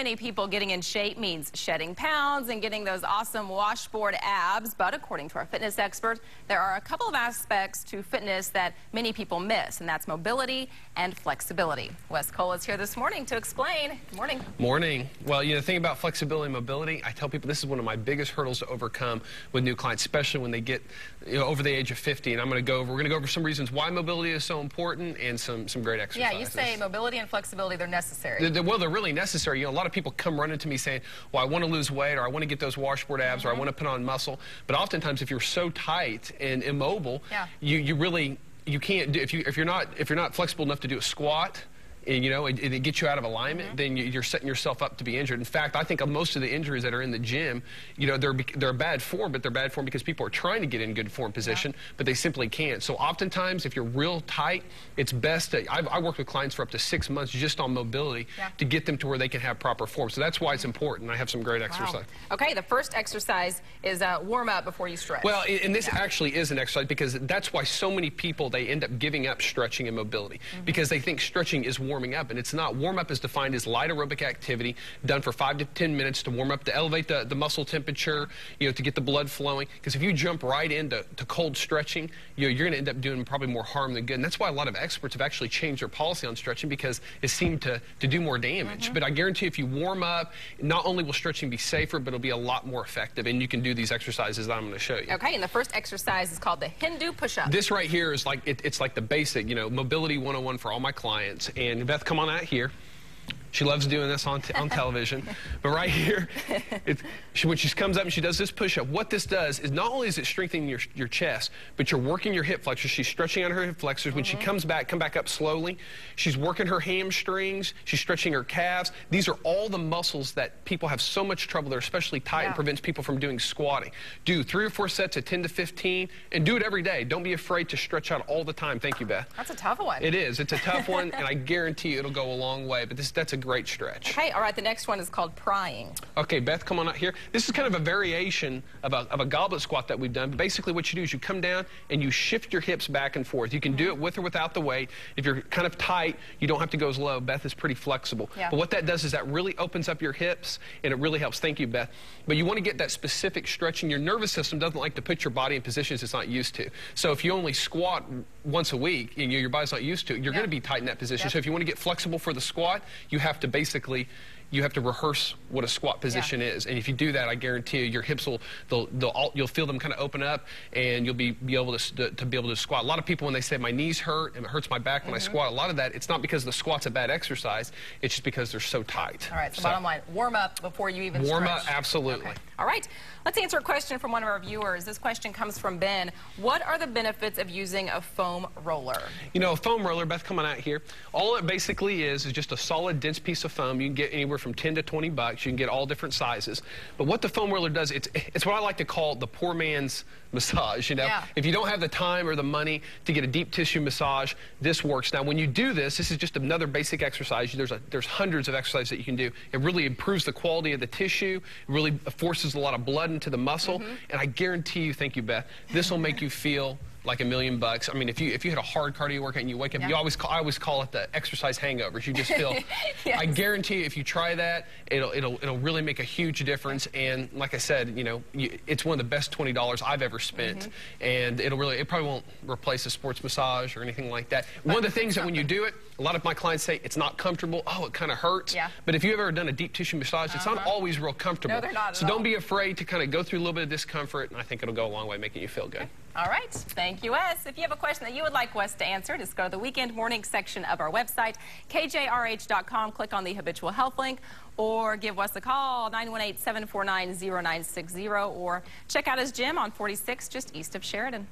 Many people getting in shape means shedding pounds and getting those awesome washboard abs, but according to our fitness expert, there are a couple of aspects to fitness that many people miss, and that's mobility and flexibility. Wes Cole is here this morning to explain. Good morning. Morning. Well, the thing about flexibility and mobility, I tell people this is one of my biggest hurdles to overcome with new clients, especially when they get over the age of 50. And we're going to go over some reasons why mobility is so important and some great exercises. Yeah, you say mobility and flexibility, they're necessary. Well, they're really necessary. A lot of people come running to me saying, well, I want to lose weight, or I want to get those washboard abs, or I want to put on muscle. But oftentimes, if you're so tight and immobile, you can't do, if you're not flexible enough to do a squat, and it gets you out of alignment, then you're setting yourself up to be injured. In fact, I think of most of the injuries that are in the gym, they're bad form, but they're bad form because people are trying to get in good form position, but they simply can't. So oftentimes, if you're real tight, it's best to, I work with clients for up to 6 months just on mobility to get them to where they can have proper form. So that's why it's important. I have some great exercise. Okay, the first exercise is warm up before you stretch. Well, and this actually is an exercise because that's why so many people, they end up giving up stretching and mobility because they think stretching is warming up, and it's not. Warm up is defined as light aerobic activity done for 5 to 10 minutes to warm up, to elevate the muscle temperature, to get the blood flowing. Because if you jump right into cold stretching, you're going to end up doing probably more harm than good. And that's why a lot of experts have actually changed their policy on stretching, because it seemed to do more damage. But I guarantee if you warm up, not only will stretching be safer, but it'll be a lot more effective, and you can do these exercises that I'm going to show you. Okay, and the first exercise is called the Hindu push-up. This right here is like, it's like the basic, mobility 101 for all my clients. And Beth, come on out here. She loves doing this on television. But right here, when she comes up and she does this push-up, what this does is not only is it strengthening your chest, but you're working your hip flexors. She's stretching out her hip flexors. When she comes back, come back up slowly. She's working her hamstrings. She's stretching her calves. These are all the muscles that people have so much trouble. They're especially tight and prevents people from doing squatting. Do 3 or 4 sets of 10 to 15, and do it every day. Don't be afraid to stretch out all the time. Thank you, Beth. That's a tough one. It is. It's a tough one, and I guarantee you it'll go a long way. But that's a great stretch. Okay, all right, the next one is called prying. Okay, Beth, come on out here. This is kind of a variation of a goblet squat that we've done. But basically what you do is you come down and you shift your hips back and forth. You can do it with or without the weight. If you're kind of tight, you don't have to go as low. Beth is pretty flexible. But what that does is that really opens up your hips, and it really helps. Thank you, Beth. But you want to get that specific stretching. Your nervous system doesn't like to put your body in positions it's not used to. So if you only squat once a week and your body's not used to it, you're going to be tight in that position. So if you want to get flexible for the squat, you have to basically rehearse what a squat position is. And if you do that, I guarantee you, your hips you'll feel them kind of open up, and you'll be able to squat. A lot of people, when they say my knees hurt and it hurts my back when I squat, a lot of that, it's not because the squat's a bad exercise, it's just because they're so tight. All right, so bottom line, warm up before you even warm stretch. Up, absolutely. Okay. All right, let's answer a question from one of our viewers. This question comes from Ben. What are the benefits of using a foam roller? A foam roller, Beth, come on out here. All it basically is just a solid, dense piece of foam. You can get anywhere from 10 to 20 bucks. You can get all different sizes. But what the foam roller does, it's what I like to call the poor man's massage. If you don't have the time or the money to get a deep tissue massage, this works. Now, when you do this is just another basic exercise. There's hundreds of exercises that you can do. It really improves the quality of the tissue. It really forces a lot of blood into the muscle. And I guarantee you, thank you, Beth, this will make you feel like $1,000,000. I mean, if you had a hard cardio workout and you wake up, I always call it the exercise hangovers. You just feel. I guarantee you, if you try that, it'll really make a huge difference. And like I said, it's one of the best $20 I've ever spent. And it probably won't replace a sports massage or anything like that. One of the things that when you do it, a lot of my clients say it's not comfortable. Oh, it kind of hurts. But if you've ever done a deep tissue massage, it's not always real comfortable. No, they're not. So don't be afraid to kind of go through a little bit of discomfort, and I think it'll go a long way making you feel good. Okay. All right. Thank you, Wes. If you have a question that you would like Wes to answer, just go to the Weekend Morning section of our website, kjrh.com. Click on the Habitual Health link, or give Wes a call, 918-749-0960, or check out his gym on 46 just east of Sheridan.